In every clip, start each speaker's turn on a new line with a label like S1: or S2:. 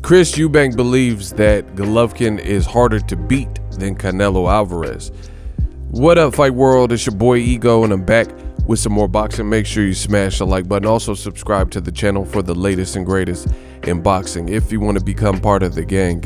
S1: Chris Eubank believes that Golovkin is harder to beat than Canelo Alvarez. What up, Fight World? It's your boy Ego, and I'm back with some more boxing. Make sure you smash the like button. Also subscribe to the channel for the latest and greatest in boxing. If you want to become part of the gang,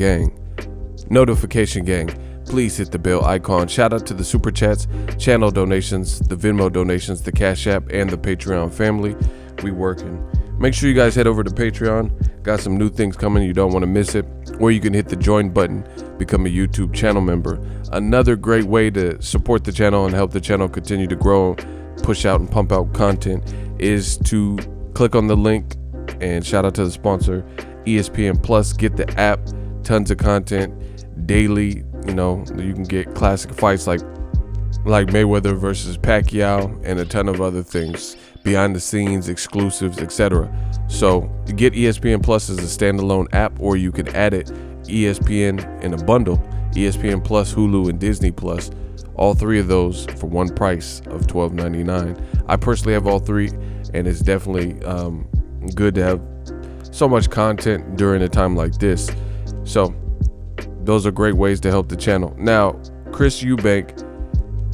S1: notification gang, please hit the bell icon. Shout out to the super chats, channel donations, the Venmo donations, the Cash App, and the Patreon family. We working. Make sure you guys head over to Patreon. Got some new things coming. You don't want to miss it. Or you can hit the join button, become a YouTube channel member. Another great way to support the channel and help the channel continue to grow, push out and pump out content is to click on the link, and shout out to the sponsor, ESPN Plus. Get the app, tons of content daily. You know, you can get classic fights like Mayweather versus Pacquiao and a ton of other things, behind the scenes, exclusives, etc. So you get ESPN Plus as a standalone app, or you can add it ESPN in a bundle, ESPN Plus, Hulu, and Disney Plus. All three of those for one price of $12.99. I personally have all three, and it's definitely good to have so much content during a time like this. So those are great ways to help the channel. Now, Chris Eubank,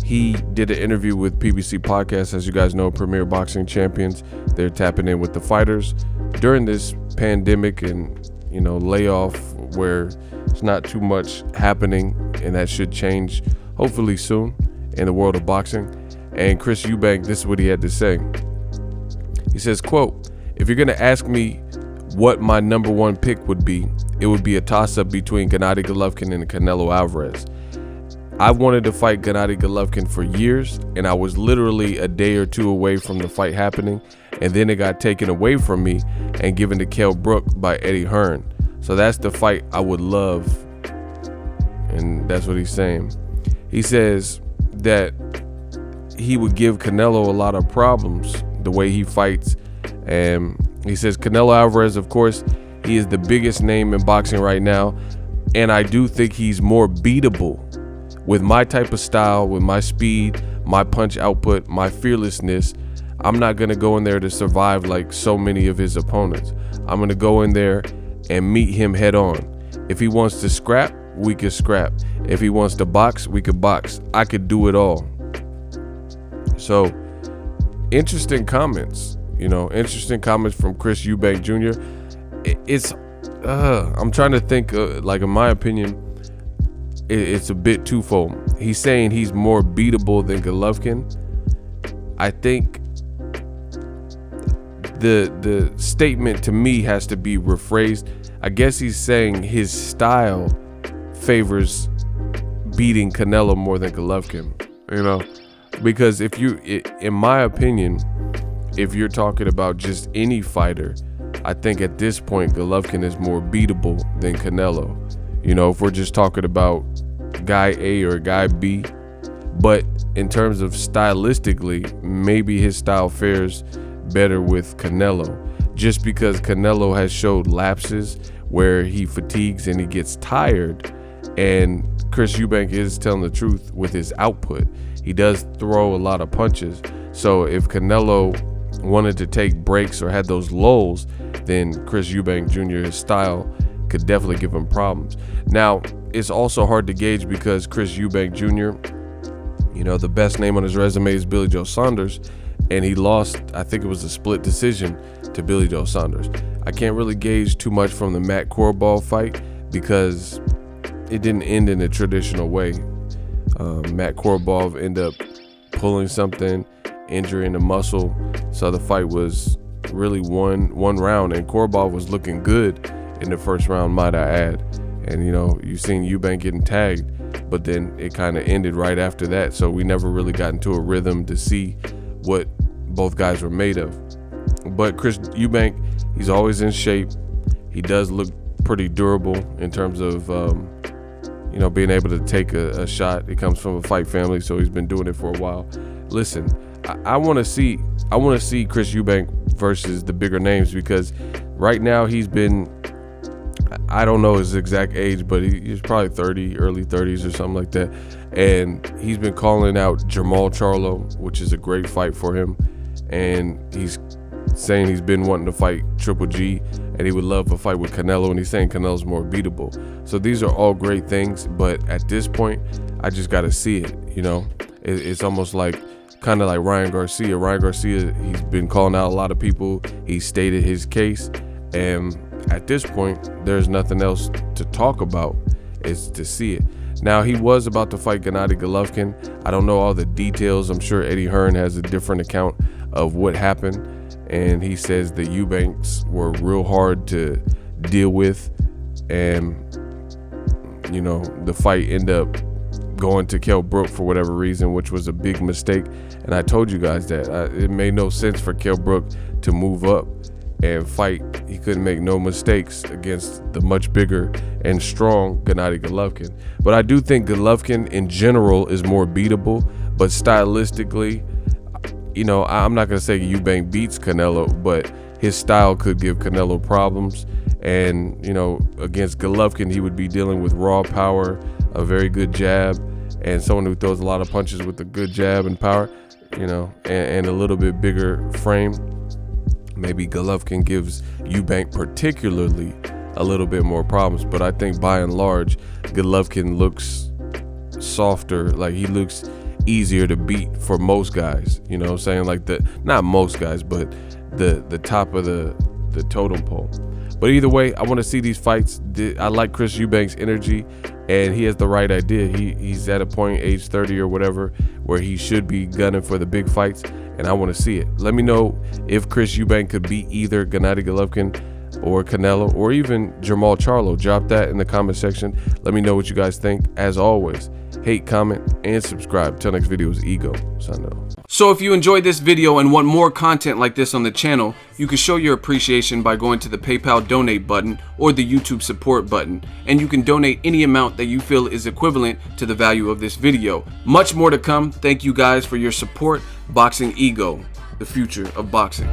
S1: he did an interview with PBC Podcast. As you guys know, Premier Boxing Champions. They're tapping in with the fighters during this pandemic and, you know, layoff where it's not too much happening, and that should change hopefully soon in the world of boxing. And Chris Eubank, this is what he had to say. He says, quote, "If you're going to ask me what my number one pick would be, it would be a toss-up between Gennady Golovkin and Canelo Alvarez. I wanted to fight Gennady Golovkin for years, and I was literally a day or two away from the fight happening, and then it got taken away from me and given to Kell Brook by Eddie Hearn. So that's the fight I would love." And that's what he's saying. He says that he would give Canelo a lot of problems the way he fights. And he says Canelo Alvarez, of course, he is the biggest name in boxing right now, and I do think he's more beatable. With my type of style, with my speed, my punch output, my fearlessness, I'm not going to go in there to survive like so many of his opponents. I'm going to go in there and meet him head on. If he wants to scrap, we could scrap. If he wants to box, we could box. I could do it all. So, interesting comments. You know, interesting comments from Chris Eubank Jr. I'm trying to think, like in my opinion, it's a bit twofold. He's saying he's more beatable than Golovkin. I think the statement to me has to be rephrased. I guess he's saying his style favors beating Canelo more than Golovkin, you know, because in my opinion, if you're talking about just any fighter, I think at this point Golovkin is more beatable than Canelo. You know, if we're just talking about guy A or guy B, but in terms of stylistically, maybe his style fares better with Canelo, just because Canelo has showed lapses where he fatigues and he gets tired. And Chris Eubank is telling the truth with his output. He does throw a lot of punches. So if Canelo wanted to take breaks or had those lulls, then Chris Eubank Jr., his style could definitely give him problems. Now, it's also hard to gauge because Chris Eubank Jr., you know, the best name on his resume is Billy Joe Saunders, and he lost, I think it was a split decision to Billy Joe Saunders. I can't really gauge too much from the Matt Korobov fight because it didn't end in a traditional way. Matt Korobov ended up pulling something, injuring the muscle, so the fight was really one round, and Korobov was looking good in the first round, might I add. And you know, you've seen Eubank getting tagged, but then it kind of ended right after that, so we never really got into a rhythm to see what both guys were made of. But Chris Eubank, he's always in shape. He does look pretty durable in terms of you know, being able to take a shot. He comes from a fight family, so he's been doing it for a while. Listen, I want to see Chris Eubank versus the bigger names, because right now he's been, I don't know his exact age, but he's probably 30, early 30s or something like that. And he's been calling out Jermall Charlo, which is a great fight for him. And he's saying he's been wanting to fight Triple G, and he would love a fight with Canelo, and he's saying Canelo's more beatable. So these are all great things, but at this point, I just got to see it. You know, it's almost like kind of like Ryan Garcia. Ryan Garcia, he's been calling out a lot of people. He stated his case, and at this point, there's nothing else to talk about. Is to see it. Now, he was about to fight Gennady Golovkin. I don't know all the details. I'm sure Eddie Hearn has a different account of what happened, and he says the Eubanks were real hard to deal with, and you know, the fight ended up going to Kell Brook for whatever reason, which was a big mistake. And I told you guys that it made no sense for Kell Brook to move up and fight. He couldn't make no mistakes against the much bigger and strong Gennady Golovkin. But I do think Golovkin in general is more beatable, but stylistically, you know, I'm not gonna say Eubank beats Canelo, but his style could give Canelo problems. And you know, against Golovkin, he would be dealing with raw power, a very good jab, and someone who throws a lot of punches with a good jab and power, you know, and a little bit bigger frame. Maybe Golovkin gives Eubank particularly a little bit more problems, but I think by and large, Golovkin looks softer, like he looks easier to beat for most guys, you know what I'm saying? Like not most guys, but the top of the totem pole. But either way, I want to see these fights. I like Chris Eubank's energy, and he has the right idea. He's at a point, age 30 or whatever, where he should be gunning for the big fights, and I want to see it. Let me know if Chris Eubank could beat either Gennady Golovkin or Canelo, or even Jamal Charlo. Drop that in the comment section. Let me know what you guys think. As always, hate, comment, and subscribe. Till next video is Ego. Sign off.
S2: So if you enjoyed this video and want more content like this on the channel, you can show your appreciation by going to the PayPal donate button or the YouTube support button, and you can donate any amount that you feel is equivalent to the value of this video. Much more to come. Thank you guys for your support. Boxingego, the future of boxing.